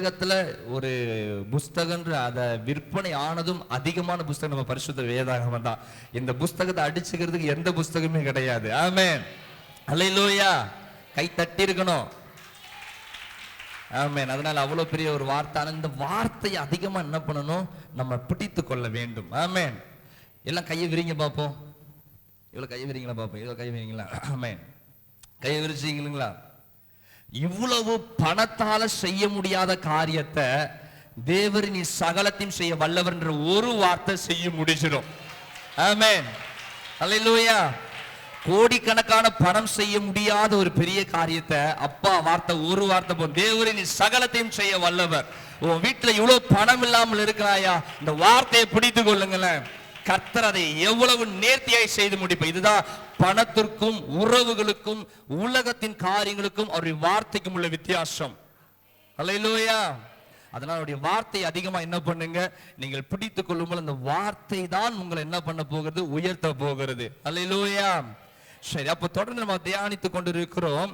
உலகத்துல ஒரு புஸ்தகன்ற அதை விற்பனை ஆனதும் அதிகமான புஸ்தகம் நம்ம பரிசுத்த வேதாகமம் தான். இந்த புஸ்தகத்தை அடிச்சுக்கிறதுக்கு எந்த புஸ்தகமே கிடையாது. ஆமென், அல்லேலூயா. கை தட்டி இருக்கணும். ஆமென். அதனால அவ்வளவு பெரிய ஒரு வார்த்தை. இந்த வார்த்தையை அதிகமா என்ன பண்ணணும், நம்ம பிடித்து கொள்ள வேண்டும். ஆமென். எல்லாம் கையை விரிங்க பார்ப்போம். இவ்வளவு கையை விரிங்களா பார்ப்போம். இவ்வளவு கை விரிங்களா? ஆமென். கையை விரிச்சிங்களா? இவ்வளவு பணத்தால செய்ய முடியாத காரியத்தை தேவர் நீ சகலத்தையும் செய்ய வல்லவர் என்ற ஒரு வார்த்தை செய்ய முடிச்சிடும். ஆமென், அல்லேலூயா. கோடிக்கணக்கான பணம் செய்ய முடியாத ஒரு பெரிய காரியத்தை அப்பா வார்த்தை ஒரு வார்த்தை போதும். தேவரே நீ சகலத்தையும் செய்ய வல்லவர். உன் வீட்டுல இவ்வளவு பணம் இல்லாமல் இருக்கிறாயா, இந்த வார்த்தையை பிடித்து கொள்ளுங்களேன். கர்த்தர் அதை எவ்வளவு நேர்த்தியாய் செய்து முடிப்பார். இதுதான் பணத்திற்கும் உறவுகளுக்கும் உலகத்தின் காரியங்களுக்கும் அவருடைய வார்த்தைக்கும் உள்ள வித்தியாசம். அல்லேலூயா. அதனால அவருடைய வார்த்தை அதிகமா என்ன பண்ணுங்க, நீங்கள் பிடித்துக் கொள்ளும்போது அந்த வார்த்தை தான் உங்களை என்ன பண்ண போகிறது, உயர்த்த போகிறது. அல்லேலூயா. சரி, அப்ப தொடர்ந்து நம்ம தியானித்துக் கொண்டிருக்கிறோம்.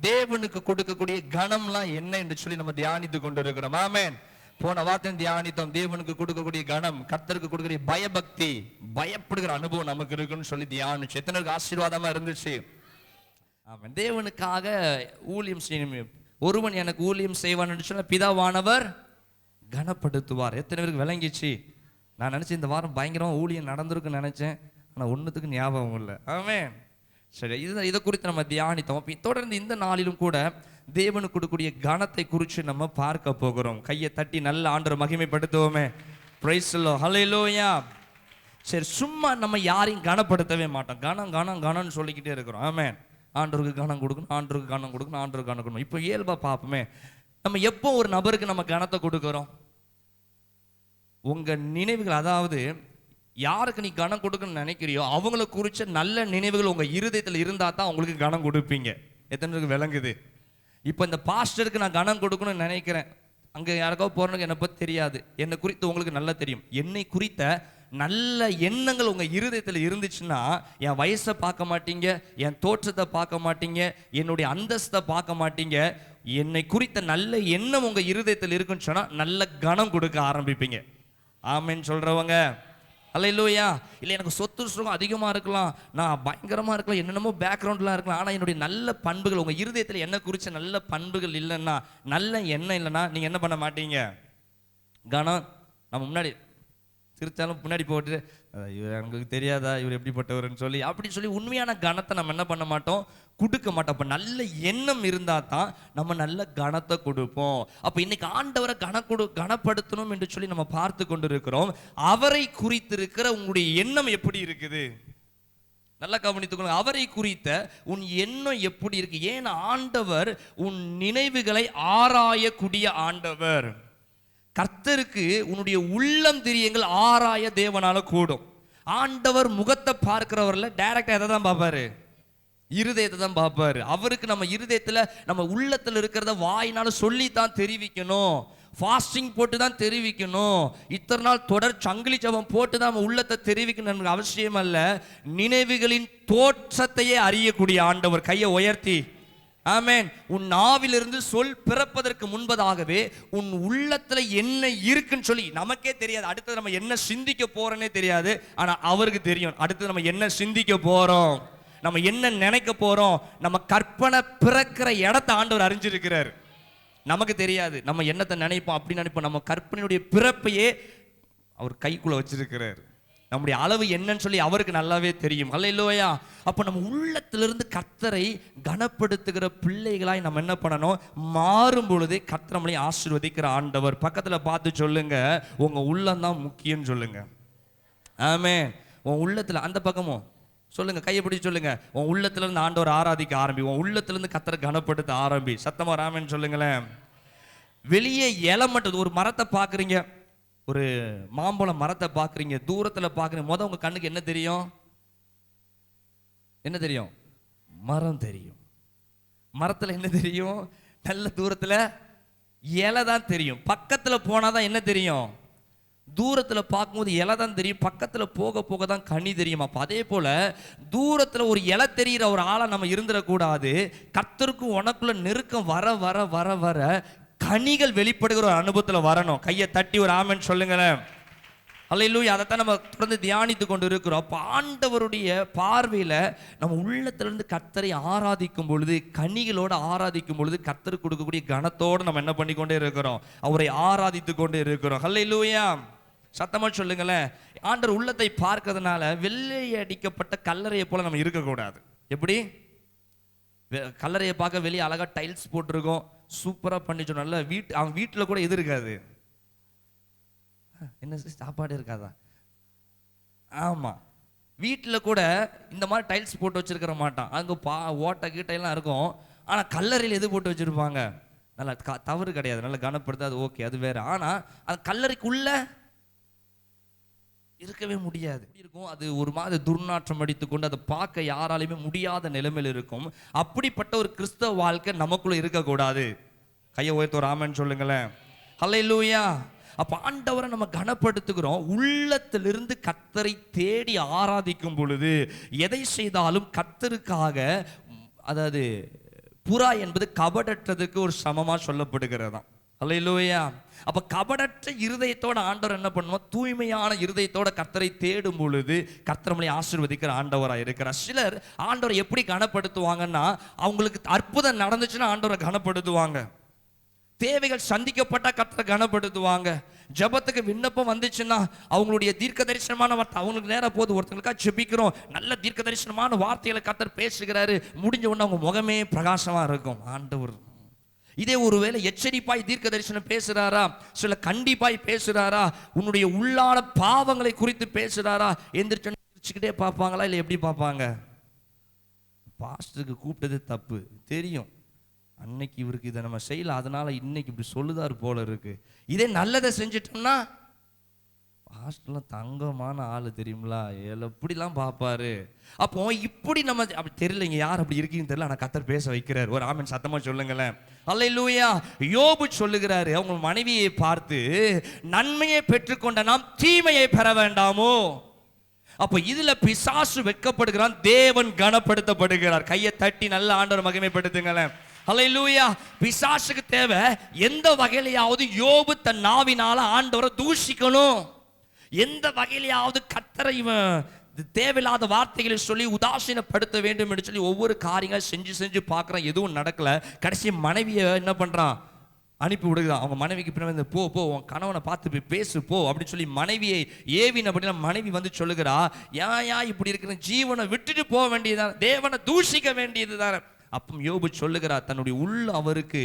தேவனுக்கு கொடுக்கக்கூடிய கணம்லாம் என்ன என்று சொல்லி நம்ம தியானித்துக் கொண்டிருக்கிறோம். ஆமென். போன வார்த்தை தியானித்தோம். தேவனுக்கு கொடுக்கக்கூடிய கணம், கர்த்தருக்கு கொடுக்கக்கூடிய பயபக்தி, பயப்படுகிற அனுபவம் நமக்கு இருக்குன்னு சொல்லி தியானிச்சு. எத்தனை ஆசீர்வாதமா இருந்துச்சு. ஆமென். தேவனுக்காக ஊழியம் செய்யணும். ஒருவன் எனக்கு ஊழியம் செய்வான் என்று சொன்ன பிதாவானவர் கனப்படுத்துவார். எத்தனை பேருக்கு விளங்கிச்சு? நான் நினைச்சேன் இந்த வாரம் பயங்கரமா ஊழியம் நடந்திருக்குன்னு நினைச்சேன். ஆனா ஒன்னுத்துக்கு ஞாபகம் இல்லை. ஆமென். சரி, இதை குறித்து நம்ம தியானித்தோம். தொடர்ந்து இந்த நாளிலும் கூட தேவனுக்கு கொடுக்கக்கூடிய கனத்தை குறித்து நம்ம பார்க்க போகிறோம். கையை தட்டி நல்ல ஆண்டவரை மகிமைப்படுத்துவோமே. பிரைஸ் தி லார்ட், ஹல்லேலூயா. சரி, சும்மா நம்ம யாரையும் கனப்படுத்தவே மாட்டோம். கனம் கனம் கனம்னு சொல்லிக்கிட்டே இருக்கிறோம். ஆமென். ஆண்டவருக்கு கனம் கொடுக்கணும், ஆண்டவருக்கு கனம் கொடுக்கணும், ஆண்டவருக்கு கனம் கொடுக்கணும். இப்போ இயல்பா பார்ப்போமே, நம்ம எப்போ ஒரு நபருக்கு நம்ம கனத்தை கொடுக்கிறோம்? உங்க நினைவுகள், அதாவது யாருக்கு நீ கனம் கொடுக்கணும்னு நினைக்கிறியோ அவங்கள குறிச்ச நல்ல நினைவுகள் உங்க இருதயத்தில் இருந்தா தான் உங்களுக்கு கனம் கொடுப்பீங்க. எத்தனை பேருக்கு விளங்குது? இப்போ இந்த பாஸ்டருக்கு நான் கனம் கொடுக்கணும்னு நினைக்கிறேன், அங்கே யாருக்கோ போறதுக்கு என்னை பற்றி தெரியாது, என்னை குறித்து உங்களுக்கு நல்லா தெரியும். என்னை குறித்த நல்ல எண்ணங்கள் உங்கள் இருதயத்தில் இருந்துச்சுன்னா என் வயசை பார்க்க மாட்டீங்க, என் தோற்றத்தை பார்க்க மாட்டீங்க, என்னுடைய அந்தஸ்தை பார்க்க மாட்டீங்க. என்னை குறித்த நல்ல எண்ணம் உங்கள் இருதயத்தில் இருக்குன்னு சொன்னால் நல்ல கனம் கொடுக்க ஆரம்பிப்பீங்க. ஆமென் சொல்கிறவங்க அல்லேலூயா. இல்லை எனக்கு சொத்து சுகம் அதிகமாக இருக்கலாம், நான் பயங்கரமாக இருக்கலாம், என்னென்னமோ பேக்ரவுண்ட்லாம் இருக்கலாம், ஆனால் என்னுடைய நல்ல பண்புகள் உங்கள் இருதயத்தில் என்ன குறித்த நல்ல பண்புகள் இல்லைன்னா, நல்ல எண்ணம் இல்லைன்னா நீங்கள் என்ன பண்ண மாட்டீங்க? கனம். நம்ம முன்னாடி சிரிச்சாலும் முன்னாடி போட்டு இவர் எனக்கு தெரியாதா இவர் எப்படிப்பட்டவர்னு சொல்லி அப்படி சொல்லி உண்மையான கனத்தை நம்ம என்ன பண்ண மாட்டோம், கொடுக்க மாட்டோம். அப்போ நல்ல எண்ணம் இருந்தால் தான் நம்ம நல்ல கனத்தை கொடுப்போம். அப்போ இன்னைக்கு ஆண்டவரை கனப்படுத்தணும் என்று சொல்லி நம்ம பார்த்து கொண்டு இருக்கிறோம். அவரை குறித்திருக்கிற உங்களுடைய எண்ணம் எப்படி இருக்குது? நல்லா கவனித்துக்கணும். அவரை குறித்த உன் எண்ணம் எப்படி இருக்கு? ஏன் ஆண்டவர் உன் நினைவுகளை ஆராயக்கூடிய ஆண்டவர். கர்த்தருக்கு உன்னுடைய உள்ளம் திரியங்கள் ஆராய தேவனால கூடும். ஆண்டவர் முகத்தை பார்க்கிறவர்ல டைரக்டா எதை தான் பார்ப்பாரு? இருதயத்தை தான் பார்ப்பாரு. அவருக்கு நம்ம இருதயத்துல நம்ம உள்ளத்துல இருக்கிறத வாயினால சொல்லித்தான் தெரிவிக்கணும், ஃபாஸ்டிங் போட்டு தான் தெரிவிக்கணும், இத்தனை நாள் தொடர் சங்கிலி ஜபம் போட்டு தான் நம்ம உள்ளத்தை தெரிவிக்கணும் அவசியம் அல்ல. நினைவுகளின் தோற்றத்தையே அறியக்கூடிய ஆண்டவர். கையை உயர்த்தி ஆமென். உன் நாவிலிருந்து சொல் பிறப்பதற்கு முன்பதாகவே உன் உள்ளத்துல என்ன இருக்குன்னு சொல்லி நமக்கே தெரியாது. அடுத்தது நம்ம என்ன சிந்திக்க போறோன்னே தெரியாது. ஆனா அவருக்கு தெரியும் அடுத்தது நம்ம என்ன சிந்திக்க போறோம், நம்ம என்ன நினைக்க போறோம். நம்ம கற்பனை பிறக்கிற இடத்தை ஆண்டவர் அறிஞ்சிருக்கிறார். நமக்கு தெரியாது நம்ம என்னத்தை நினைப்போம், அப்படி நினைப்போம். நம்ம கற்பனையுடைய பிறப்பையே அவர் கைக்குள்ள வச்சிருக்கிறார். நம்முடைய அளவு என்னன்னு சொல்லி அவருக்கு நல்லாவே தெரியும். அல்லேலூயா. அப்போ நம்ம உள்ளத்திலிருந்து கர்த்தரை கனப்படுத்துகிற பிள்ளைகளாய் நம்ம என்ன பண்ணணும், மாறும் பொழுதே கர்த்தர் நம்மளை ஆசீர்வதிக்கிற ஆண்டவர். பக்கத்தில் பார்த்து சொல்லுங்க, உங்க உள்ளம் தான் முக்கியம் சொல்லுங்க. ஆமென். உன் உள்ளத்துல, அந்த பக்கமும் சொல்லுங்க, கையை பிடிச்சி சொல்லுங்க, உன் உள்ளத்துல இருந்து ஆண்டவர் ஆராதிக்க ஆரம்பி, உன் உள்ளத்துல இருந்து கர்த்தரை கனப்படுத்த ஆரம்பி. சத்தமா ராமன் சொல்லுங்களேன். வெளியே இலை மட்டும், ஒரு மரத்தை பார்க்குறீங்க, ஒரு மாம்பழம் மரத்தை பார்க்குறீங்க, தூரத்தில் பார்க்குறீங்க, மொதல் உங்கள் கண்ணுக்கு என்ன தெரியும்? என்ன தெரியும்? மரம் தெரியும். மரத்தில் என்ன தெரியும்? நல்ல தூரத்தில் இலை தான் தெரியும். பக்கத்தில் போனால் தான் என்ன தெரியும்? தூரத்தில் பார்க்கும்போது இலை தான் தெரியும், பக்கத்தில் போக போக தான் கனி தெரியும். அப்போ அதே போல் தூரத்தில் ஒரு இலை தெரிகிற ஒரு ஆளை நம்ம இருந்துடக்கூடாது. கர்த்தருக்கு உனக்குள்ள நெருக்கம் வர வர வர வர கனிகள் வெளிப்படுகிற ஒரு அனுபவத்துல வரணும். கையை தட்டி ஒரு ஆமென் சொல்லுங்களேன். அல்லேலூயா. அதைத்தான் நம்ம தொடர்ந்து தியானித்து கொண்டு இருக்கிறோம். அப்போ ஆண்டவருடைய பார்வையில் நம்ம உள்ளத்திலிருந்து கர்த்தரை ஆராதிக்கும் பொழுது, கனிகளோடு ஆராதிக்கும் பொழுது, கர்த்தருக்கு கொடுக்கக்கூடிய கனத்தோடு நம்ம என்ன பண்ணிக்கொண்டே இருக்கிறோம், அவரை ஆராதித்து கொண்டே இருக்கிறோம். அல்லேலூயா. சத்தமா சொல்லுங்களேன். ஆண்டவர் உள்ளத்தை பார்க்கறதுனால வெள்ளை அடிக்கப்பட்ட கல்லறையை போல நம்ம இருக்கக்கூடாது. எப்படி? கல்லறையை பார்க்க வெளியே அழகா டைல்ஸ் போட்டிருக்கோம், சூப்பரா பண்ணிச்சோம், நல்ல அவன் வீட்டில் கூட எது இருக்காது, என்ன சாப்பாடு இருக்காதா? ஆமா, வீட்டில் கூட இந்த மாதிரி டைல்ஸ் போட்டு வச்சிருக்கிற மாட்டான், அங்கே ஓட்டை கீட்டையெல்லாம் இருக்கும். ஆனால் கல்லறையில் எது போட்டு வச்சிருப்பாங்க? நல்லா தவறு கிடையாது, நல்லா கனப்படுது, அது ஓகே, அது வேற. ஆனால் அது கல்லறைக்குள்ள இருக்கவே முடியாது, இருக்கும். அது ஒரு மாதிரி துர்நாற்றம் அடித்துக்கொண்டு அதை பார்க்க யாராலையுமே முடியாத நிலைமையில் இருக்கும். அப்படிப்பட்ட ஒரு கிறிஸ்தவ வாழ்க்கை நமக்குள்ள இருக்கக்கூடாது. கையை உயர்த்த ஒரு ஆமென் சொல்லுங்களேன். ஹல்லேலூயா. அப்ப ஆண்டவரை நம்ம கனப்படுத்துகிறோம். உள்ளத்திலிருந்து கர்த்தரை தேடி ஆராதிக்கும் பொழுது எதை செய்தாலும் கர்த்தருக்காக, அதாவது புறா என்பது கபடற்றதுக்கு ஒரு சமமா சொல்லப்படுகிறதாம். அல்லேலூயா. அப்ப கபடற்ற இருதயத்தோட ஆண்டவர் என்ன பண்ணுவோம், தூய்மையான இருதயத்தோட கர்த்தரை தேடும் பொழுது கர்த்தர் நம்மளை ஆசீர்வதிக்கிற ஆண்டவராக இருக்கிறார். சிலர் ஆண்டவரை எப்படி கனப்படுத்துவாங்கன்னா, அவங்களுக்கு அற்புதம் நடந்துச்சுன்னா ஆண்டவரை கனப்படுத்துவாங்க, தேவைகள் சந்திக்கப்பட்ட கர்த்தரை கனப்படுத்துவாங்க, ஜபத்துக்கு விண்ணப்பம் வந்துச்சுன்னா அவங்களுடைய தீர்க்க தரிசனமான வார்த்தை அவங்களுக்கு நேரம் போது, ஒருத்தங்களுக்காக ஜெபிக்கிறோம், நல்ல தீர்க்க தரிசனமான வார்த்தைகளை கர்த்தர் பேசுகிறாரு, முடிஞ்ச உடனே அவங்க முகமே பிரகாசமா இருக்கும். ஆண்டவர் இதே ஒருவேளை எச்சரிப்பாய் தீர்க்க தரிசனம் பேசுறாரா, சில கண்டிப்பாய் பேசுறாரா, உன்னுடைய உள்ளான பாவங்களை குறித்து பேசுறாரா, எந்திரிச்சுக்கிட்டே பார்ப்பாங்களா இல்லை எப்படி பார்ப்பாங்க? பாஸ்டருக்கு கூப்பிட்டது தப்பு தெரியும், அன்னைக்கு இவருக்கு இதை நம்ம செய்யல, அதனால இன்னைக்கு இப்படி சொல்லுதாரு போல இருக்கு. இதே நல்லதை செஞ்சிட்டோம்னா, பாஸ்டர்லாம் தங்கமான ஆளு தெரியுங்களா, எப்படிலாம் பார்ப்பாரு. அப்போ இப்படி நம்ம அப்படி தெரியலைங்க, யார் அப்படி இருக்கீங்கன்னு தெரியல, ஆனால் கர்த்தர் பேச வைக்கிறார். ஒரு ஆமென் சத்தமா சொல்லுங்களேன். அல்லேலூயா. யோபு சொல்லுகிறாரு, அவங்க மனைவியை பார்த்து, நன்மையை பெற்றுக்கொண்ட நாம் தீமையை பெற வேண்டாமோ? அப்போ இதுல பிசாசு வெட்கப்படுகிறான், தேவன் கனப்படுத்தப்படுகிறார். கையை தட்டி நல்ல ஆண்டவர் மகிமைப்படுத்துங்களேன். ஹல்லேலூயா. பிசாசுக்கு தேவை எந்த வகையிலையாவது யோபு தன் நாவினால ஆண்டவரை தூஷிக்கணும், எந்த வகையிலையாவது கர்த்தரை இவன் தேவையில்லாத வார்த்தைகளை சொல்லி உதாசீனப்படுத்த வேண்டும் என்று சொல்லி ஒவ்வொரு காரியங்கள் செஞ்சு பார்க்குறான், எதுவும் நடக்கல. கடைசி மனைவியை என்ன பண்றான், அனுப்பி விடுகிறான். அவங்க மனைவிக்கு பின்னாடி போ போ உன் கணவனை பார்த்து போய் பேசு போ அப்படின்னு சொல்லி மனைவியை ஏவின அப்படின்னா, மனைவி வந்து சொல்லுகிறா, ஏன் இப்படி இருக்கிற, ஜீவனை விட்டுட்டு போக வேண்டியதுதான், தேவனை தூஷிக்க வேண்டியது தானே. அப்போ யோபு சொல்லுகிறார், தன்னுடைய உள்ள அவருக்கு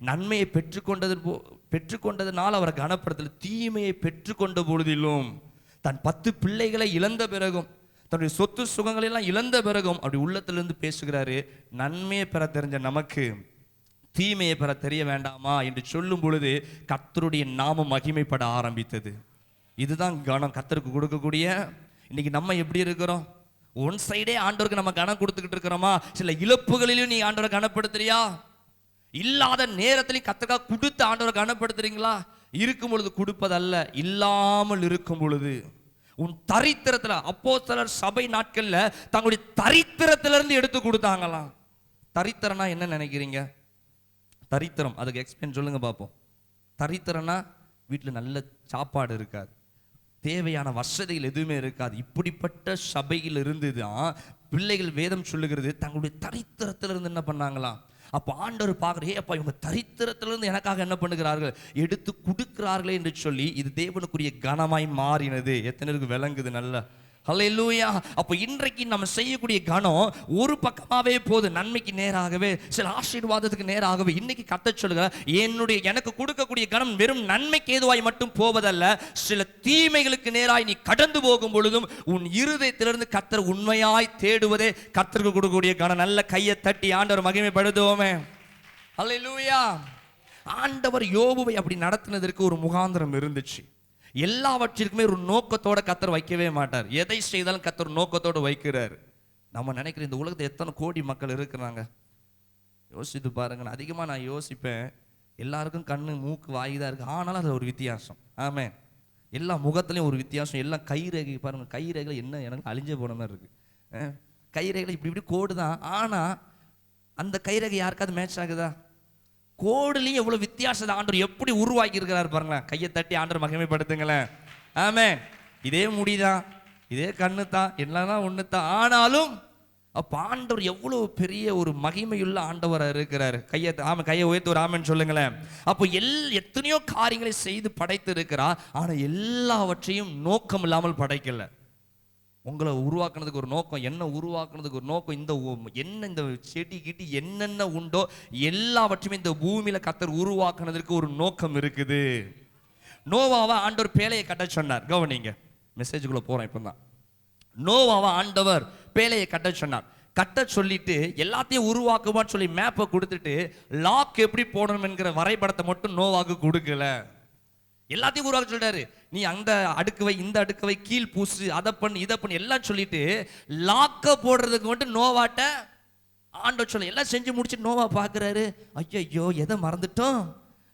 நன்மையை பெற்றுக்கொண்டதுனால அவரை கனப்படுத்தல, தீமையை பெற்றுக்கொண்ட பொழுதிலும், தன் 10 பிள்ளைகளை இழந்த பிறகும், தன்னுடைய சொத்து சுகங்களை எல்லாம் இழந்த பிறகும் அப்படி உள்ளத்திலிருந்து பேசுகிறாரு, நன்மையை பெற தெரிஞ்ச நமக்கு தீமையை பெற தெரிய வேண்டாமா என்று சொல்லும் பொழுது கர்த்தருடைய நாமம் மகிமைப்பட ஆரம்பித்தது. இதுதான் கனம் கர்த்தருக்கு கொடுக்கக்கூடிய. இன்னைக்கு நம்ம எப்படி இருக்கிறோம்? ஒன் சைடே ஆண்டவருக்கு நம்ம கனம் கொடுத்துக்கிட்டு இருக்கிறோமா? சில இழப்புகளிலும் நீ ஆண்டவரை கனப்படுத்துறியா? இல்லாத நேரத்திலையும் கர்த்தருக்காக கொடுத்து ஆண்டவரை கனப்படுத்துறீங்களா? இருக்கும் பொழுது கொடுப்பதல்ல, இல்லாமல் இருக்கும் பொழுது உன் தரித்திரத்துல. அப்போஸ்தலர் சபை நாட்கள்ல தங்களுடைய தரித்திரத்திலிருந்து எடுத்து கொடுத்தாங்களாம். தரித்திரம்னா என்ன நினைக்கிறீங்க? தரித்திரம் அதுக்கு எக்ஸ்பிளைன் சொல்லுங்க பார்ப்போம். தரித்திரம்னா வீட்டில் நல்ல சாப்பாடு இருக்காது, தேவையான வசதிகள் எதுவுமே இருக்காது. இப்படிப்பட்ட சபையில் இருந்து தான் பிள்ளைகள் வேதம் சொல்லுகிறது தங்களுடைய தரித்திரத்திலிருந்து என்ன பண்ணாங்களாம். அப்போ ஆண்டவர் பார்க்குற, அப்பா இவங்க தரித்திரத்திலிருந்து எனக்காக என்ன பண்ணுகிறார்கள், எடுத்து கொடுக்கிறார்களே என்று சொல்லி இது தேவனுக்குரிய கனமாய் மாறினது. எத்தனை பேருக்கு விளங்குது? நல்ல ஹல்லேலூயா. அப்போ இன்றைக்கு நம்ம செய்யக்கூடிய கனம் ஒரு பக்கமாவே போகுது, நன்மைக்கு நேராகவே, சில ஆசீர்வாதத்துக்கு நேராகவே. இன்னைக்கு கர்த்தர் சொல்லுங்க, எனக்கு கொடுக்கக்கூடிய கனம் வெறும் நன்மைக்கு ஏதுவாய் மட்டும் போவதல்ல, சில தீமைகளுக்கு நேராய் நீ கடந்து போகும் பொழுதும் உன் இருதயத்திலிருந்து கர்த்தர் உண்மையாய் தேடுவதே கர்த்தருக்கு கொடுக்கக்கூடிய கனம். நல்ல கையை தட்டி ஆண்டவர் மகிமைப்படுத்துவோமே. ஹல்லேலூயா. ஆண்டவர் யோபுவை அப்படி நடத்தினதற்கு ஒரு முகாந்திரம் இருந்துச்சு. எல்லாவற்றிற்குமே ஒரு நோக்கத்தோட கர்த்தர் வைக்கவே மாட்டார். எதை செய்தாலும் கர்த்தர் நோக்கத்தோடு வைக்கிறார். நம்ம நினைக்கிற இந்த உலகத்தில் எத்தனை கோடி மக்கள் இருக்கிறாங்க யோசித்து பாருங்க. அதிகமாக நான் யோசிப்பேன், எல்லாருக்கும் கண்ணு மூக்கு வாய் தான் இருக்கு, ஆனாலும் அது ஒரு வித்தியாசம். ஆமே, எல்லா முகத்துலையும் ஒரு வித்தியாசம். எல்லாம் கைரேகை பாருங்க, கைரேகை என்ன எனக்கு அழிஞ்சே போன மாதிரி இருக்கு. கைரேகை இப்படி இப்படி கோடு தான், ஆனால் அந்த கைரேகை யாருக்காவது மேட்ச் ஆகுதா? கோடுலையும் எவ்வளவு வித்தியாசத்தை ஆண்டவர் எப்படி உருவாக்கி இருக்கிறார் பாருங்களேன். கையை தட்டி ஆண்டவர் மகிமைப்படுத்துங்களேன். ஆமென். இதே முடிதான், இதே கண்ணு தான், என்னதான் ஒன்று தான். ஆனாலும் அப்போ ஆண்டவர் எவ்வளவு பெரிய ஒரு மகிமையுள்ள ஆண்டவராக இருக்கிறார். கையை உயர்த்து ஒரு ஆமென் சொல்லுங்களேன். அப்போ எத்தனையோ காரியங்களை செய்து படைத்து இருக்கிறார். ஆனால் எல்லாவற்றையும் நோக்கம் இல்லாமல் படைக்கல. உங்களை உருவாக்குனதுக்கு ஒரு நோக்கம், என்ன உருவாக்குனதுக்கு ஒரு நோக்கம். இந்த செடி கிட்டி என்னென்ன உண்டோ எல்லாவற்றையுமே இந்த பூமியில கர்த்தர் உருவாக்குனதற்கு ஒரு நோக்கம் இருக்குது. நோவாவை ஆண்டவர் பேழையை கட்ட சொன்னார். கவனிங்க, மெசேஜுக்குள்ள போறேன் இப்பதான். நோவாவை ஆண்டவர் பேழையை கட்ட சொன்னார். கட்ட சொல்லிட்டு எல்லாத்தையும் உருவாக்குவான்னு சொல்லி மேப்பை கொடுத்துட்டு லாக் எப்படி போடணும் என்கிற வரைபடத்தை மட்டும் நோவாக்கு கொடுக்கல. எல்லாத்தையும் உருவாக்க சொல்லிட்டாரு. நீ அந்த அடுக்கவை, இந்த அடுக்கவை, கீழ் பூசு, அதை பண்ணு, இதை பண்ணு எல்லாம் சொல்லிட்டு லாக்க போடுறதுக்கு மட்டும் நோவாட்ட ஆண்டவர் சொல்ல எல்லாம் செஞ்சு முடிச்சு நோவா பார்க்குறாரு. ஐயோ எதை மறந்துட்டோம்,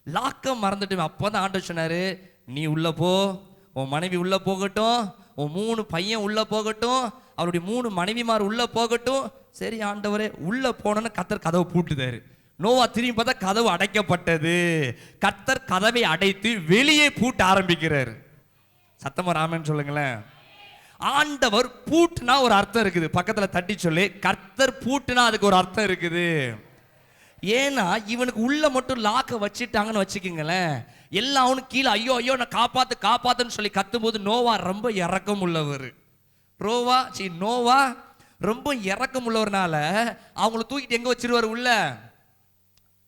லாக்க மறந்துட்டோம். அப்போதான் ஆண்டவர் சொன்னாரு, நீ உள்ள போ, உன் மனைவி உள்ள போகட்டும், உன் 3 பையன் உள்ள போகட்டும், அவருடைய 3 மனைவிமார் உள்ள போகட்டும். சரி ஆண்டவரே. உள்ள போனோன்னு கர்த்தர் கதவை பூட்டுதாரு. நோவா திரும்பி பார்த்தா கதவு அடைக்கப்பட்டது. கர்த்தர் கதவை அடைத்து வெளியே பூட்ட ஆரம்பிக்கிறார். சத்தமா ராமன் சொல்லுங்களேன். ஆண்டவர் பூட்டுனா ஒரு அர்த்தம் இருக்குது. பக்கத்துல தட்டி சொல்லி, கர்த்தர் பூட்டுனா அதுக்கு ஒரு அர்த்தம் இருக்குது. ஏன்னா இவனுக்கு உள்ள மட்டும் லாக்க வச்சுட்டாங்கன்னு வச்சுக்கீங்களேன், எல்லாம் அவனுக்கு கீழே ஐயோ நான் காப்பாத்துன்னு சொல்லி கத்தும் போது நோவா ரொம்ப இரக்கம் உள்ளவர். நோவா ரொம்ப இரக்கம் உள்ளவர்னால அவங்கள தூக்கிட்டு எங்க வச்சிருவாரு, உள்ள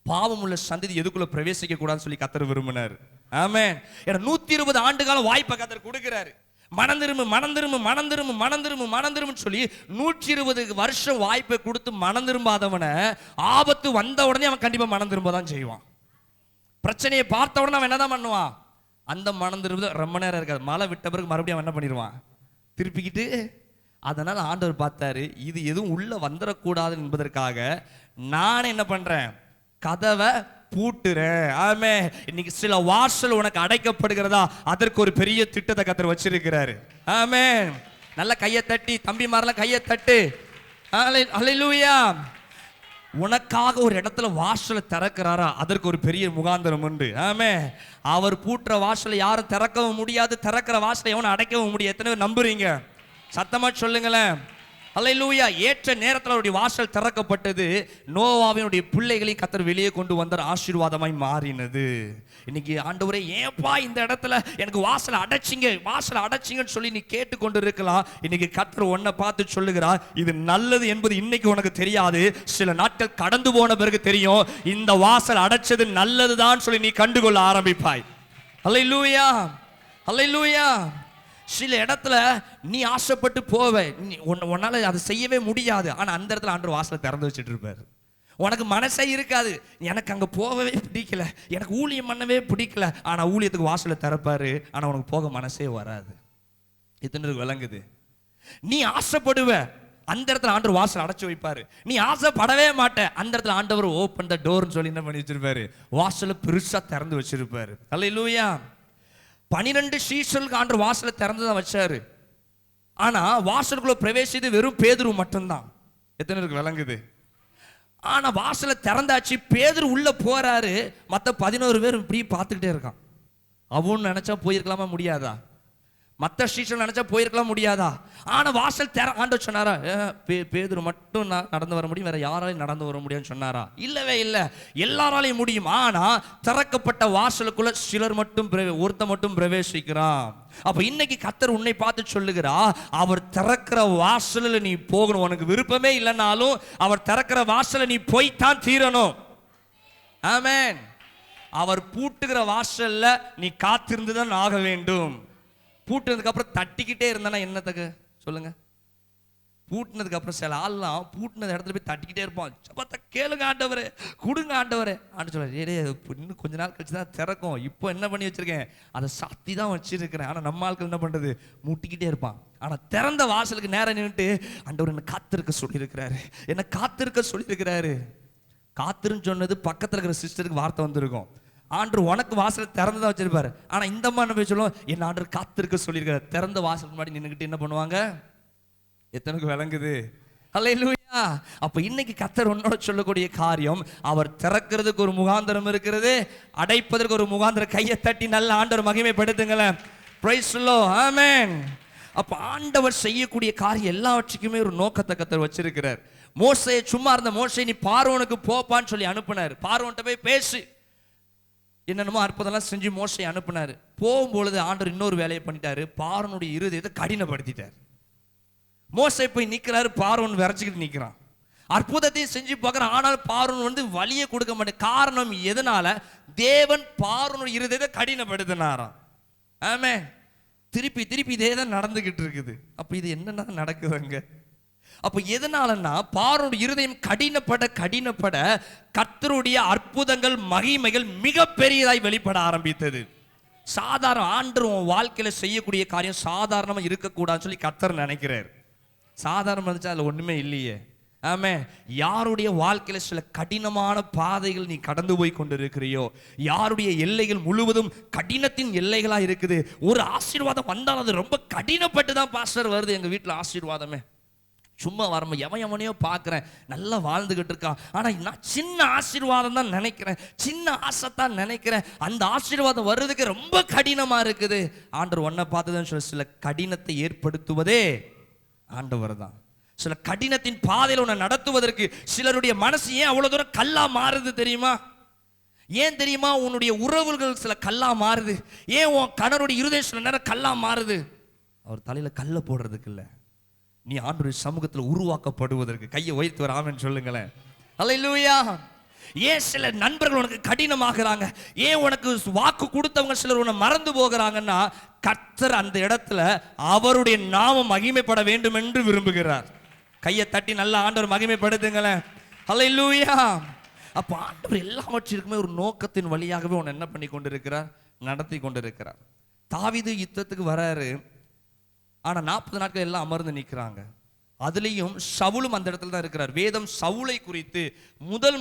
பாவம் உள்ள சந்ததி எதுக்குள்ள பிரவேசிக்க கூடாதுன்னு சொல்லி கர்த்தர் விரும்பினார். ஆமென். ஏன்னா 120 ஆண்டு காலம் வாய்ப்பை கர்த்தர் கொடுக்கிறாரு. மனம் திரும்புன்னு சொல்லி 120 வருஷம் வாய்ப்பை கொடுத்து மனம் திரும்பாதவனை ஆபத்து வந்த உடனே அவன் கண்டிப்பா மனம் திரும்ப தான் செய்வான். பிரச்சனையை பார்த்த உடனே அவன் என்னதான் பண்ணுவான், அந்த மனம் திரும்ப ரொம்ப நேரம் இருக்காது. மழை விட்ட பிறகு மறுபடியும் அவன் என்ன பண்ணிடுவான், திருப்பிக்கிட்டு. அதனால ஆண்டவர் பார்த்தாரு, இது எதுவும் உள்ள வந்துடக்கூடாது என்பதற்காக நான் என்ன பண்றேன், கதவை பூட்டுறேன். ஆமே. இன்னைக்கு சில வாசல் உனக்கு அடைக்கப்படுகிறதா, அதற்கு ஒரு பெரிய திட்டத்தை கர்த்தர் வச்சிருக்கிறாரு. ஆமே. நல்ல கையை தட்டி, தம்பி மாரெல்லாம் கையை தட்டு. அல்லேலூயா. உனக்காக ஒரு இடத்துல வாசலை திறக்கிறாரா, அதற்கு ஒரு பெரிய முகாந்திரம் உண்டு. ஆமே. அவர் பூட்டுற வாசலை யாரும் திறக்கவும் முடியாது, திறக்கிற வாசலை எவனும் அடைக்கவும் முடியாது. எத்தனை பேர் நம்புறீங்க? சத்தமா சொல்லுங்களேன். அல்லேலூயா. ஏற்ற நேரத்தில் அவருடைய வாசல் திறக்கப்பட்டது. நோவாவினுடைய பிள்ளைகளையும் கர்த்தர் வெளியே கொண்டு வந்தார். ஆசீர்வாதமாய் மாறினது. இன்னைக்கு ஆண்டவரே ஏன்பா இந்த இடத்துல எனக்கு வாசல் அடைச்சிங்கன்னு சொல்லி நீ கேட்டுக்கொண்டு இருக்கலாம். இன்னைக்கு கர்த்தர் உன்னை பார்த்து சொல்லுகிறார், இது நல்லது என்பது இன்னைக்கு உனக்கு தெரியாது, சில நாட்கள் கடந்து போன பிறகு தெரியும். இந்த வாசல் அடைச்சது நல்லதுதான் சொல்லி நீ கண்டுகொள்ள ஆரம்பிப்பாய். அல்லேலூயா, அல்லேலூயா. சில இடத்துல நீ ஆசைப்பட்டு போவ, உன்னால அதை செய்யவே முடியாது. ஆனா அந்த இடத்துல ஆண்டவர் வாசலை திறந்து வச்சுட்டு இருப்பாரு. உனக்கு மனசே இருக்காது, எனக்கு அங்க போகவே பிடிக்கல, எனக்கு ஊழியம் பண்ணவே பிடிக்கல. ஆனா ஊழியத்துக்கு வாசலை திறப்பாரு. ஆனா உனக்கு போக மனசே வராது. இத்தனை விளங்குது. நீ ஆசைப்படுவ, அந்த இடத்துல ஆண்டவர் வாசல் அடைச்சு வைப்பாரு. நீ ஆசைப்படவே மாட்ட, அந்த இடத்துல ஆண்டவர் ஓப்பன் த டோர்னு சொல்லி என்ன பண்ணி வச்சிருப்பாரு, வாசலை பெருசா திறந்து வச்சிருப்பாரு. அல்லேலூயா. 12 சீஷர்களுக்கு ஆண்டவர் வாசலை திறந்துதான் வச்சாரு. ஆனா வாசலுக்குள்ள பிரவேசித்து வெறும் பேதுரு மட்டும்தான். எத்தனை பேருக்கு விளங்குது? ஆனா வாசலை திறந்தாச்சு, பேதுரு உள்ள போறாரு. மத்த 11 பேர் இப்படி பார்த்துக்கிட்டே இருக்கான். அவன் நினைச்சா போயிருக்கலாமா, முடியாதா? மற்ற சீஷர்கள் நினைச்சா போயிருக்கலாம், முடியாதா? ஆனா வாசல் ஆண்டவர் சொன்னாரா, பேதுரு மட்டும் நடந்து வர முடியும், வேற யாராலையும் நடந்து வர முடியும்னு சொன்னாரா? இல்லவே இல்லை, எல்லாராலையும் முடியும். ஆனா திறக்கப்பட்ட வாசலுக்குள்ள சிலர் மட்டும் ஒருத்த மட்டும் பிரவேசிக்கிறான். அப்ப இன்னைக்கு கர்த்தர் உன்னை பார்த்து சொல்லுகிறா, அவர் திறக்கிற வாசல்ல நீ போகணும். உனக்கு விருப்பமே இல்லைனாலும் அவர் திறக்கிற வாசல்ல நீ போய்தான் தீரணும். ஆமென். அவர் பூட்டுகிற வாசல்ல நீ காத்திருந்துதான் ஆக வேண்டும். பூட்டினதுக்கு அப்புறம் தட்டிக்கிட்டே இருந்தானா என்னத்துக்கு சொல்லுங்க? பூட்டினதுக்கு அப்புறம் சில ஆள்லாம் பூட்டினது இடத்துல போய் தட்டிக்கிட்டே இருப்பான். பார்த்தா கேளுங்க ஆண்டவரே, கொடுங்க ஆண்டவரே. ஆண்டு சொல்ல, இன்னும் கொஞ்ச நாள் கழிச்சு தான் திறக்கும், இப்போ என்ன பண்ணி வச்சிருக்கேன், அதை சாத்தி தான் வச்சிருக்கிறேன். ஆனால் நம்ம ஆட்கள் என்ன பண்றது, மூட்டிக்கிட்டே இருப்பான். ஆனால் திறந்த வாசலுக்கு நேரம் நின்றுட்டு ஆண்டவர் என்ன காத்திருக்க சொல்லியிருக்கிறாரு, என்ன காத்திருக்க சொல்லியிருக்கிறாரு. காத்திருன்னு சொன்னது பக்கத்தில் இருக்கிற சிஸ்டருக்கு வார்த்தை வந்திருக்கும். ஆண்டவர் உனக்கு வாசலை திறந்துதான் வச்சிருப்பாரு. ஆனா இந்த மாதிரி போய் சொல்லுவோம், என் ஆண்டவர் காத்திருக்க சொல்லியிருக்காரு. திறந்த வாசலுக்கு முன்னாடி நின்றுக்கிட்டு என்ன பண்ணுவாங்க? எத்தனைக்கு விளங்குது? அல்லேலூயா. அப்ப இன்னைக்கு கர்த்தர் உன்னோட சொல்லக்கூடிய காரியம், அவர் திறக்கிறதுக்கு ஒரு முகாந்திரம் இருக்கிறது, அடைப்பதற்கு ஒரு முகாந்திரம். கையை தட்டி நல்ல ஆண்டவர் மகிமைப்படுத்துங்களேன். Praise the Lord. ஆமென். அப்ப ஆண்டவர் செய்யக்கூடிய காரியம் எல்லாவற்றுக்குமே ஒரு நோக்கத்தை கர்த்தர் வச்சிருக்கிறார். மோசே சும்மா இருந்த மோசே நீ பார்வோனுக்கு போப்பான்னு சொல்லி அனுப்புனார். பார்வோன்ட்ட போய் பேசு, என்னென்னமோ அற்புதம்லாம் செஞ்சு மோசை அனுப்புனார். போகும்பொழுது ஆண்டவர் இன்னொரு வேலையை பண்ணிட்டாரு, பார்வோனுடைய இருதயத்தை கடினப்படுத்திட்டார். மோசை போய் நிற்கிறாரு, பார்வோன் விரைச்சிக்கிட்டு நிற்கிறான். அற்புதத்தையும் செஞ்சு பார்க்குறான், ஆனால் பார்வோன் வழியை கொடுக்க மாட்டேன். காரணம் எதனால? தேவன் பார்வோனுடைய இருதயத்தை கடினப்படுத்தினாராம். ஆமே, திருப்பி திருப்பி இதே தான் நடந்துகிட்டு இருக்குது. அப்ப இது என்னன்னா நடக்குதுங்க? அப்ப எதனாலன்னா பார்வோனுடைய இருதயம் கடினப்பட கர்த்தருடைய அற்புதங்கள் மகிமைகள் மிக பெரியதாய் வெளிப்பட ஆரம்பித்தது. சாதாரண ஆண்டவர் உன் வாழ்க்கையில செய்யக்கூடிய காரியம் சாதாரணமா இருக்கக்கூடாதுன்னு சொல்லி கர்த்தர் நினைக்கிறார். சாதாரணமா இருந்துச்சு அதுல ஒண்ணுமே இல்லையே. ஆமே, யாருடைய வாழ்க்கையில சில கடினமான பாதைகள் நீ கடந்து போய் கொண்டிருக்கிறியோ, யாருடைய எல்லைகள் முழுவதும் கடினத்தின் எல்லைகளா இருக்குது, ஒரு ஆசீர்வாதம் வந்தால் அது ரொம்ப கடினப்பட்டு தான் பாஸ்டர் வருது. எங்க வீட்டுல ஆசீர்வாதமே சும்மா வரமா எவனையோ பார்க்குறேன், நல்லா வாழ்ந்துகிட்டு இருக்கான், ஆனால் நான் சின்ன ஆசீர்வாதம் தான் நினைக்கிறேன், சின்ன ஆசை தான் நினைக்கிறேன், அந்த ஆசீர்வாதம் வர்றதுக்கு ரொம்ப கடினமா இருக்குது. ஆண்டவர் ஒன்றை பார்த்துதான் சொல்ல, சில கடினத்தை ஏற்படுத்துவதே ஆண்டவர் தான். சில கடினத்தின் பாதையில் உன்னை நடத்துவதற்கு சிலருடைய மனசு ஏன் அவ்வளவு தூரம் கல்லா மாறுது தெரியுமா? ஏன் தெரியுமா? உன்னுடைய உறவுகள் சில கல்லா மாறுது. ஏன் உன் கணவருடைய இருதயம் சில நேரம் கல்லா மாறுது? அவர் தலையில கல்ல போடுறதுக்கு இல்லை, நீ ஆண்டவருடைய சமூகத்தில் உருவாக்கப்படுவதற்கு. கையை உயர்த்தி வர ஆமென் சொல்லுங்களேன். அல்லேலூயா. ஏன் சில நண்பர்கள் உனக்கு கடினமாகறாங்க? ஏன் உனக்கு வாக்கு கொடுத்தவங்க சிலர் உன்னை மறந்து போகிறாங்கன்னா, கர்த்தர் அந்த இடத்துல அவருடைய நாமம் மகிமைப்பட வேண்டும் என்று விரும்புகிறார். கையை தட்டி நல்ல ஆண்டவர் மகிமைப்படுத்துங்களேன். அல்லேலூயா. அப்ப ஆண்டவர் எல்லாவற்றிற்குமே ஒரு நோக்கத்தின் வழியாகவே உன்னை என்ன பண்ணி கொண்டிருக்கிறார்? நடத்தி கொண்டிருக்கிறார். தாவீது யுத்தத்துக்கு வராரு, ஆனா 40 நாட்கள் எல்லாம் அமர்ந்து நிற்கிறாங்க. அதுலேயும் சவுலும் அந்த இடத்துல தான் இருக்கிறார். வேதம் சவுலை குறித்து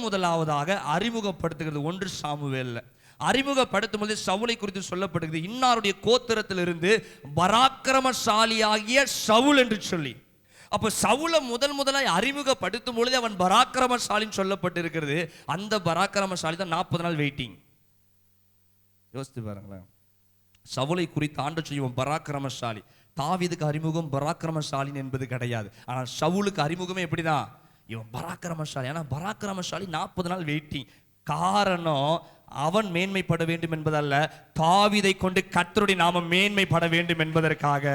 முதலாவதாக அறிமுகப்படுத்துகிறது 1 சாமுவேல்ல. அறிமுகப்படுத்தும் போது சவுலை குறித்து சொல்லப்படுகிறது, இன்னாருடைய கோத்திரத்திலிருந்து பராக்கிரமசாலியாகிய சவுல் என்று சொல்லி. அப்ப சவுலை முதலாய் அறிமுகப்படுத்தும் பொழுது அவன் பராக்கிரமசாலின்னு சொல்லப்பட்டிருக்கிறது. அந்த பராக்கிரமசாலி தான் 40 நாள் வெயிட்டிங். யோசித்து பாருங்களேன். சவுலை குறித்து ஆண்டவர் செய்யும் பராக்கிரமசாலி. தாவீதுக்கு அறிமுகம் பராக்கிரமசாலின் என்பது கிடையாது, ஆனால் சவுலுக்கு அறிமுகமே எப்படிதான்? இவன் பராக்கிரமசாலி. ஆனால் பராக்கிரமசாலி 40 நாள் வெயிட்டிங். காரணம் அவன் மேன்மைப்பட வேண்டும் என்பதல்ல, தாவீதை கொண்டு கர்த்தருடைய நாமம் மேன்மைப்பட வேண்டும் என்பதற்காக.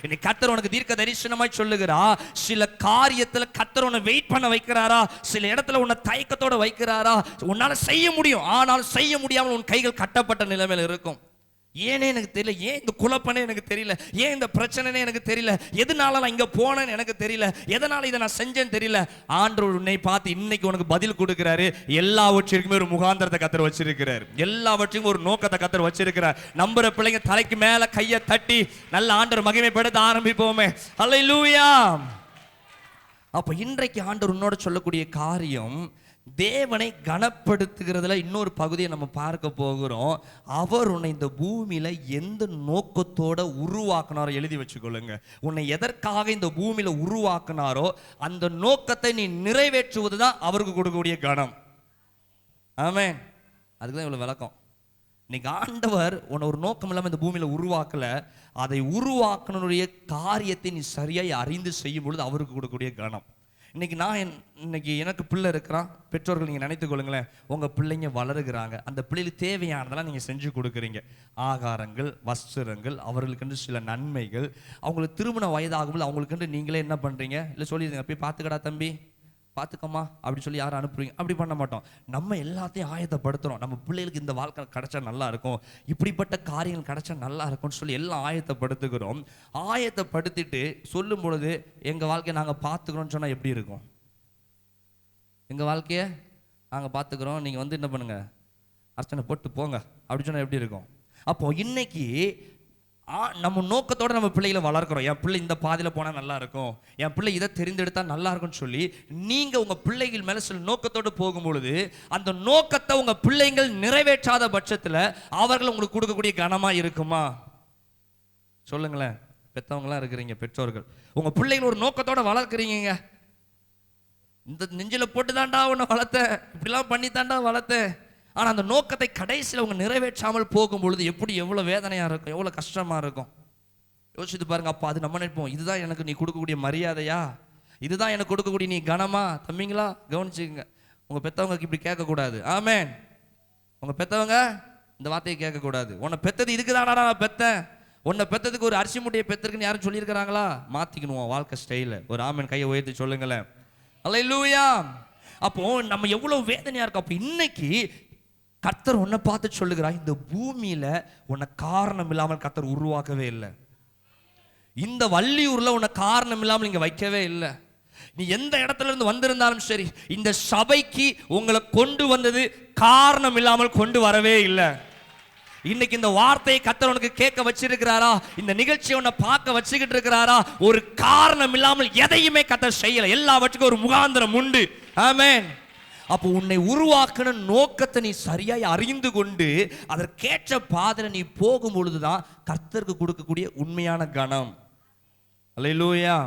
இன்னைக்கு கர்த்தர் உனக்கு தீர்க்க தரிசனமாய் சொல்லுகிறா, சில காரியத்துல கர்த்தர் உன்னை வெயிட் பண்ண வைக்கிறாரா, சில இடத்துல உன்னை தயக்கத்தோட வைக்கிறாரா. உன்னால செய்ய முடியும், ஆனால் செய்ய முடியாமல் உன் கைகள் கட்டப்பட்ட நிலைமையில் இருக்கும். ஏனே எனக்கு தெரியல, ஏன் இந்த குழப்பனே எனக்கு தெரியல, ஏன் இந்த பிரச்சனைனே எனக்கு தெரியல, எதனால நான் இங்க போனேன்னு எனக்கு தெரியல, எதனால இதை நான் செஞ்சேன்னு தெரியல. ஆண்டவர் உன்னை பார்த்து இன்னைக்கு உனக்கு பதில் கொடுக்கிறாரு. எல்லாவற்றிற்குமே ஒரு முகாந்திரத்தை கர்த்தர் வச்சிருக்கிறார், எல்லாவற்றுக்கும் ஒரு நோக்கத்தை கர்த்தர் வச்சிருக்கிறார். நம்புற பிள்ளைங்க தலைக்கு மேல கையை தட்டி நல்ல ஆண்டவர் மகிமைப்படுத்த ஆரம்பிப்போமே. அல்லேலூயா. அப்ப இன்றைக்கு ஆண்டவர் உன்னோட சொல்லக்கூடிய காரியம், தேவனை கனப்படுத்துகிறதுல இன்னொரு பகுதியை நம்ம பார்க்க போகிறோம். அவர் உன்னை இந்த பூமியில எந்த நோக்கத்தோட உருவாக்குனாரோ எழுதி வச்சுக்கொள்ளுங்க. உன்னை எதற்காக இந்த பூமியில உருவாக்குனாரோ அந்த நோக்கத்தை நீ நிறைவேற்றுவதுதான் அவருக்கு கொடுக்கக்கூடிய கனம். ஆமென். அதுக்குதான் இவ்வளவு விளக்கம். இன்னைக்கு ஆண்டவர் உன்னை ஒரு நோக்கம் இல்லாமல் இந்த பூமியில உருவாக்கல, அதை உருவாக்கணுடைய காரியத்தை நீ சரியாய் அறிந்து செய்யும் பொழுது அவருக்கு கொடுக்கக்கூடிய கனம். இன்னைக்கு எனக்கு பிள்ளை இருக்கிறான். பெற்றோர்கள் நீங்கள் நினைத்து கொள்ளுங்களேன், உங்கள் பிள்ளைங்க வளருகிறாங்க, அந்த பிள்ளைகளுக்கு தேவையானதெல்லாம் நீங்கள் செஞ்சு கொடுக்குறீங்க. ஆகாரங்கள், வஸ்திரங்கள், அவர்களுக்கென்று சில நன்மைகள். அவங்களுக்கு திருமண வயதாகும்போது அவங்களுக்கென்று நீங்களே என்ன பண்ணுறீங்க? இல்லை சொல்லிடுங்க, போய் பார்த்துக்கடா தம்பி, பார்த்துக்கம்மா அப்படி சொல்லி யாரும் அனுப்புறீங்க? அப்படி பண்ண மாட்டோம். நம்ம எல்லாத்தையும் ஆயத்தப்படுத்துகிறோம். நம்ம பிள்ளைகளுக்கு இந்த வாழ்க்கை கிடைச்சா நல்லா இருக்கும், இப்படிப்பட்ட காரியங்கள் கிடைச்சா நல்லா இருக்கும்னு சொல்லி எல்லாம் ஆயத்தப்படுத்துகிறோம். ஆயத்தப்படுத்திட்டு சொல்லும் பொழுது எங்கள் வாழ்க்கையை நாங்கள் பார்த்துக்கிறோம்னு சொன்னால் எப்படி இருக்கும்? எங்கள் வாழ்க்கையை நாங்கள் பார்த்துக்கிறோம், நீங்கள் என்ன பண்ணுங்க, அர்ச்சனை போட்டு போங்க அப்படி சொன்னால் எப்படி இருக்கும்? அப்போ இன்னைக்கு நம்ம நோக்கத்தோடு நம்ம பிள்ளைகளை வளர்க்குறோம். என் பிள்ளை இந்த பாதையில் போனால் நல்லா இருக்கும், என் பிள்ளை இதை தெரிந்தெடுத்தா நல்லா இருக்கும்னு சொல்லி நீங்கள் உங்கள் பிள்ளைகள் மேலே சில நோக்கத்தோடு போகும்பொழுது அந்த நோக்கத்தை உங்கள் பிள்ளைங்கள் நிறைவேற்றாத பட்சத்தில் அவர்கள் உங்களுக்கு கொடுக்கக்கூடிய கனமாக இருக்குமா? சொல்லுங்களேன். பெற்றவங்களாம் இருக்கிறீங்க, பெற்றோர்கள், உங்கள் பிள்ளைகள் ஒரு நோக்கத்தோடு வளர்க்குறீங்க, இந்த நெஞ்சில போட்டு தாண்டா உன்னை வளர்த்தேன், இப்படிலாம் பண்ணி தாண்டா வளர்த்தேன். ஆனால் அந்த நோக்கத்தை கடைசியில் அவங்க நிறைவேற்றாமல் போகும்பொழுது எப்படி எவ்வளோ வேதனையாக இருக்கும், எவ்வளோ கஷ்டமாக இருக்கும். யோசிச்சு பாருங்க. அப்போ அது நம்ம நினைப்போம், இதுதான் எனக்கு நீ கொடுக்கக்கூடிய மரியாதையா, இதுதான் எனக்கு கொடுக்கக்கூடிய நீ கனமா? தம்பிங்களா கவனிச்சுங்க, உங்கள் பெற்றவங்க இப்படி கேட்கக்கூடாது. ஆமேன். உங்கள் பெற்றவங்க இந்த வார்த்தையை கேட்கக்கூடாது. உன்னை பெற்றது இதுக்கு தானா நான் பெற்றேன், உன்னை பெற்றதுக்கு ஒரு அரிசி முட்டையை பெற்றிருக்குன்னு யாரும் சொல்லியிருக்கிறாங்களா? மாற்றிக்கணும் வாழ்க்கை ஸ்டைல. ஒரு ஆமேன் கையை உயர்த்தி சொல்லுங்களேன். அல்லேலூயா. அப்போ நம்ம எவ்வளவு வேதனையா இருக்கும். அப்போ இன்னைக்கு கர்த்தர் உன்னை பார்த்து சொல்லுகிறார், இந்த பூமியில உன்னை காரணம் இல்லாமல் கர்த்தர் உருவாக்கவே இல்லை. இந்த வள்ளியூர்ல உன்னை காரணம் இல்லாமல் இங்க வைக்கவே இல்லை. நீ எந்த இடத்துல இருந்து வந்திருந்தாலும் சரி, இந்த சபைக்கு உங்களை கொண்டு வந்தது காரணம் இல்லாமல் கொண்டு வரவே இல்லை. இன்னைக்கு இந்த வார்த்தையை கர்த்தர் உனக்கு கேட்க வச்சிருக்கிறாரா? இந்த நிகழ்ச்சியை உன்னை பார்க்க வச்சுக்கிட்டு இருக்கிறாரா? ஒரு காரணம் இல்லாமல் எதையுமே கர்த்தர் செய்யல. எல்லாவற்றுக்கும் ஒரு முகாந்திரம் உண்டு. ஆமென். அப்போ உன்னை உருவாக்கின நோக்கத்தை நீ சரியாய் அறிந்து கொண்டு அதற்கேற்ற பாதையில நீ போகும் பொழுதுதான் கர்த்தருக்கு கொடுக்கக்கூடிய உண்மையான கனம். அல்லேலூயா.